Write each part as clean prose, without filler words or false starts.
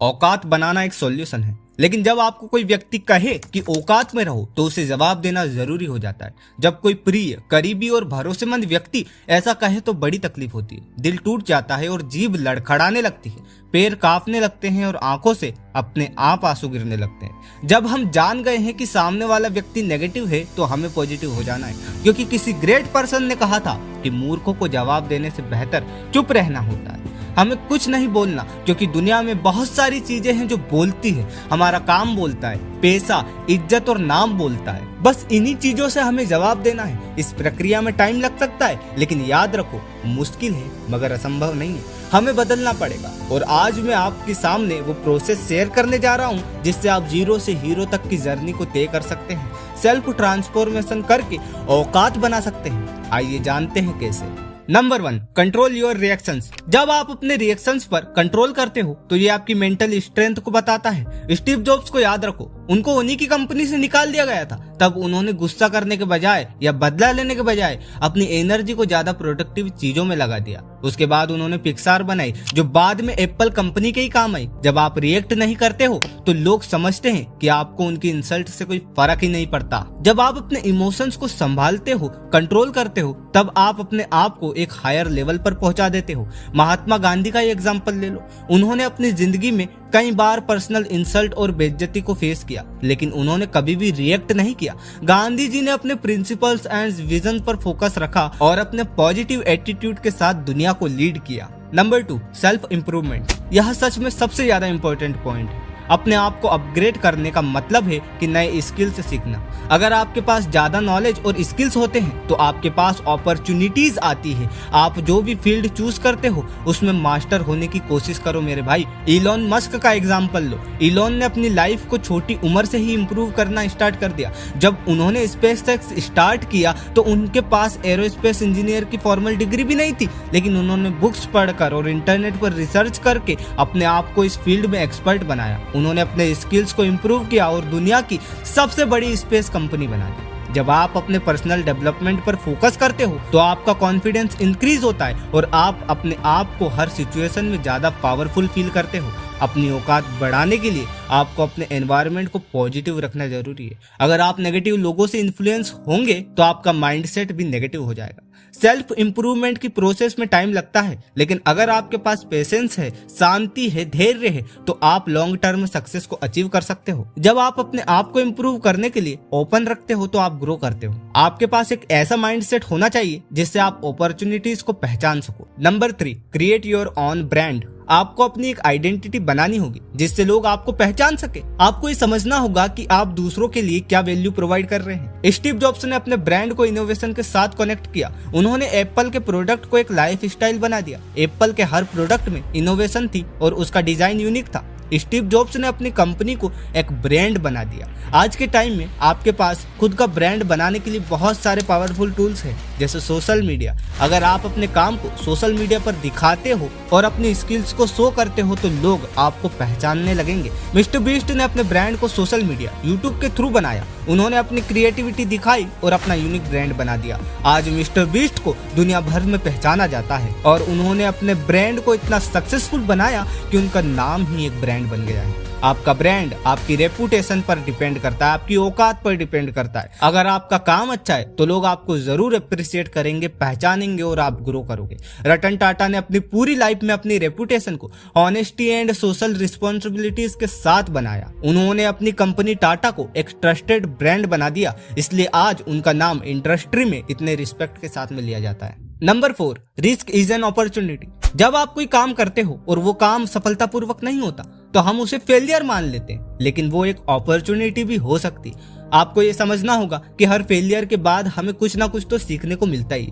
औकात बनाना एक सॉल्यूशन है, लेकिन जब आपको कोई व्यक्ति कहे कि औकात में रहो तो उसे जवाब देना जरूरी हो जाता है। जब कोई प्रिय, करीबी और भरोसेमंद व्यक्ति ऐसा कहे तो बड़ी तकलीफ होती है। दिल टूट जाता है और जीभ लड़खड़ाने लगती है, पैर कांपने लगते हैं और आंखों से अपने आप आंसू गिरने लगते हैं। जब हम जान गए हैं कि सामने वाला व्यक्ति नेगेटिव है तो हमें पॉजिटिव हो जाना है, क्योंकि किसी ग्रेट पर्सन ने कहा था कि मूर्खों को जवाब देने से बेहतर चुप रहना होता है। हमें कुछ नहीं बोलना, क्योंकि दुनिया में बहुत सारी चीजें हैं जो बोलती है। हमारा काम बोलता है, पैसा, इज्जत और नाम बोलता है। बस इन्हीं चीजों से हमें जवाब देना है। इस प्रक्रिया में टाइम लग सकता है, लेकिन याद रखो, मुश्किल है मगर असंभव नहीं है। हमें बदलना पड़ेगा। और आज मैं आपके सामने वो प्रोसेस शेयर करने जा रहा हूँ जिससे आप जीरो से हीरो तक की जर्नी को तय कर सकते हैं, सेल्फ ट्रांसफॉर्मेशन करके औकात बना सकते हैं। आइए जानते हैं कैसे। Number 1, control your reactions. जब आप अपने रिएक्शंस पर कंट्रोल करते हो तो ये आपकी मेंटल स्ट्रेंथ को बताता है। स्टीव जॉब्स को याद रखो, उनको उन्हीं की कंपनी से निकाल दिया गया था, तब उन्होंने गुस्सा करने के बजाय या बदला लेने के बजाय अपनी एनर्जी को ज्यादा प्रोडक्टिव चीजों में लगा दिया। उसके बाद उन्होंने पिक्सार बनाई, जो बाद में एप्पल कंपनी के ही काम आई। जब आप रिएक्ट नहीं करते हो तो लोग समझते हैं कि आपको उनकी इंसल्ट से कोई फर्क ही नहीं पड़ता। जब आप अपने इमोशंस को संभालते हो, कंट्रोल करते हो, तब आप अपने आप को एक हायर लेवल पर पहुंचा देते हो। महात्मा गांधी का एग्जांपल ले लो। उन्होंने अपनी जिंदगी में कई बार पर्सनल इंसल्ट और बेइज्जती को फेस किया, लेकिन उन्होंने कभी भी रिएक्ट नहीं किया। गांधी जी ने अपने प्रिंसिपल्स एंड विजन पर फोकस रखा और अपने पॉजिटिव एटीट्यूड के साथ दुनिया को लीड किया। Number 2, self improvement. यह सच में सबसे ज्यादा इंपॉर्टेंट पॉइंट है। अपने आप को अपग्रेड करने का मतलब है कि नए स्किल्स सीखना। अगर आपके पास ज्यादा नॉलेज और स्किल्स होते हैं तो आपके पास अपॉर्चुनिटीज आती है। आप जो भी फील्ड चूज करते हो उसमें मास्टर होने की कोशिश करो मेरे भाई। इलॉन मस्क का एग्जांपल लो। इलॉन ने अपनी लाइफ को छोटी उम्र से ही इंप्रूव करना स्टार्ट कर दिया। जब उन्होंने स्पेसएक्स स्टार्ट किया तो उनके पास एरोस्पेस इंजीनियर की फॉर्मल डिग्री भी नहीं थी, लेकिन उन्होंने बुक्स पढ़कर और इंटरनेट पर रिसर्च करके अपने आप को इस फील्ड में एक्सपर्ट बनाया। उन्होंने अपने स्किल्स को इंप्रूव किया और दुनिया की सबसे बड़ी स्पेस कंपनी बना दी। जब आप अपने पर्सनल डेवलपमेंट पर फोकस करते हो तो आपका कॉन्फिडेंस इंक्रीज होता है और आप अपने आप को हर सिचुएशन में ज्यादा पावरफुल फील करते हो। अपनी औकात बढ़ाने के लिए आपको अपने एनवायरनमेंट को पॉजिटिव रखना जरूरी है। अगर आप नेगेटिव लोगों से इन्फ्लुएंस होंगे तो आपका माइंडसेट भी नेगेटिव हो जाएगा। सेल्फ इंप्रूवमेंट की प्रोसेस में टाइम लगता है, लेकिन अगर आपके पास पेशेंस है, शांति है, धैर्य है तो आप लॉन्ग टर्म सक्सेस को अचीव कर सकते हो। जब आप अपने आप को इंप्रूव करने के लिए ओपन रखते हो तो आप ग्रो करते हो। आपके पास एक ऐसा माइंडसेट होना चाहिए जिससे आप अपॉर्चुनिटीज को पहचान सको। Number 3, create your own brand. आपको अपनी एक आइडेंटिटी बनानी होगी जिससे लोग आपको पहचान सके। आपको ये समझना होगा कि आप दूसरों के लिए क्या वैल्यू प्रोवाइड कर रहे हैं। स्टीव जॉब्स ने अपने ब्रांड को इनोवेशन के साथ कनेक्ट किया। उन्होंने एप्पल के प्रोडक्ट को एक लाइफ स्टाइल बना दिया। एप्पल के हर प्रोडक्ट में इनोवेशन थी और उसका डिजाइन यूनिक था। स्टीव जॉब्स ने अपनी कंपनी को एक ब्रांड बना दिया। आज के टाइम में आपके पास खुद का ब्रांड बनाने के लिए बहुत सारे पावरफुल टूल्स हैं, जैसे सोशल मीडिया। अगर आप अपने काम को सोशल मीडिया पर दिखाते हो और अपनी स्किल्स को शो करते हो तो लोग आपको पहचानने लगेंगे। मिस्टर बीस्ट ने अपने ब्रांड को सोशल मीडिया, यूट्यूब के थ्रू बनाया। उन्होंने अपनी क्रिएटिविटी दिखाई और अपना यूनिक ब्रांड बना दिया। आज मिस्टर बीस्ट को दुनिया भर में पहचाना जाता है और उन्होंने अपने ब्रांड को इतना सक्सेसफुल बनाया कि उनका नाम ही एक ब्रांड बन गया है। आपका ब्रांड आपकी रेपुटेशन पर डिपेंड करता है, आपकी औकात पर डिपेंड करता है। अगर आपका काम अच्छा है तो लोग आपको जरूर अप्रिशिएट करेंगे, पहचानेंगे और आप ग्रो करोगे। रतन टाटा ने अपनी पूरी लाइफ में अपनी रेपुटेशन को ऑनेस्टी एंड सोशल रिस्पॉन्सिबिलिटीज के साथ बनाया। उन्होंने अपनी कंपनी टाटा को एक ट्रस्टेड ब्रांड बना दिया, इसलिए आज उनका नाम इंडस्ट्री में इतने रिस्पेक्ट के साथ में लिया जाता है। Number 4, risk is an opportunity. जब आप कोई काम करते हो और वो काम सफलतापूर्वक नहीं होता तो हम उसे फेलियर मान लेते हैं, लेकिन वो एक अपॉर्चुनिटी भी हो सकती है। आपको ये समझना होगा कि हर फेलियर के बाद हमें कुछ ना कुछ तो सीखने को मिलता ही।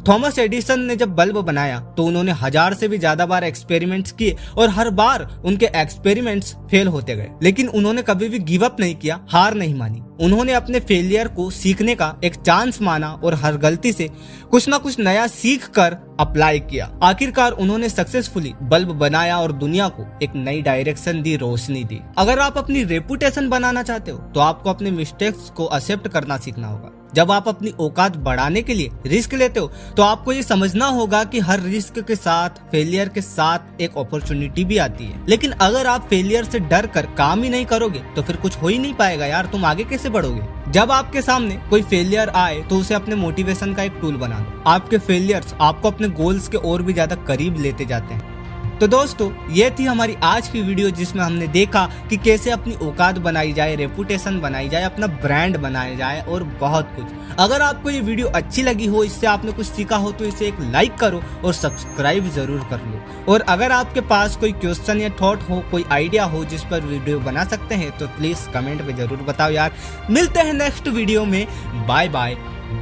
थॉमस एडिसन ने जब बल्ब बनाया तो उन्होंने 1000 से भी ज्यादा बार एक्सपेरिमेंट्स किए और हर बार उनके एक्सपेरिमेंट्स फेल होते गए, लेकिन उन्होंने कभी भी गिव अप नहीं किया, हार नहीं मानी। उन्होंने अपने फेलियर को सीखने का एक चांस माना और हर गलती से कुछ ना कुछ नया सीख कर अप्लाई किया। आखिरकार उन्होंने सक्सेसफुली बल्ब बनाया और दुनिया को एक नई डायरेक्शन दी, रोशनी दी। अगर आप अपनी रेपुटेशन बनाना चाहते हो तो आपको अपने मिस्टेक्स को एक्सेप्ट करना सीखना होगा। जब आप अपनी औकात बढ़ाने के लिए रिस्क लेते हो तो आपको ये समझना होगा कि हर रिस्क के साथ, फेलियर के साथ एक अपॉर्चुनिटी भी आती है। लेकिन अगर आप फेलियर से डर कर काम ही नहीं करोगे तो फिर कुछ हो ही नहीं पाएगा यार, तुम आगे कैसे बढ़ोगे। जब आपके सामने कोई फेलियर आए तो उसे अपने मोटिवेशन का एक टूल बना दो। आपके फेलियर्स आपको अपने गोल्स के और भी ज्यादा करीब लेते जाते हैं। तो दोस्तों, ये थी हमारी आज की वीडियो जिसमें हमने देखा कि कैसे अपनी औकात बनाई जाए, रेपुटेशन बनाई जाए, अपना ब्रांड बनाया जाए और बहुत कुछ। अगर आपको ये वीडियो अच्छी लगी हो, इससे आपने कुछ सीखा हो तो इसे एक लाइक करो और सब्सक्राइब जरूर कर लो। और अगर आपके पास कोई क्वेश्चन या थॉट हो, कोई आइडिया हो जिस पर वीडियो बना सकते हैं तो प्लीज कमेंट में जरूर बताओ यार। मिलते हैं नेक्स्ट वीडियो में। बाय बाय,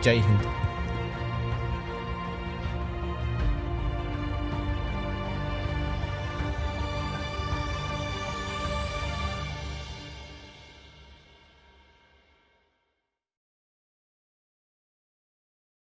जय हिंद।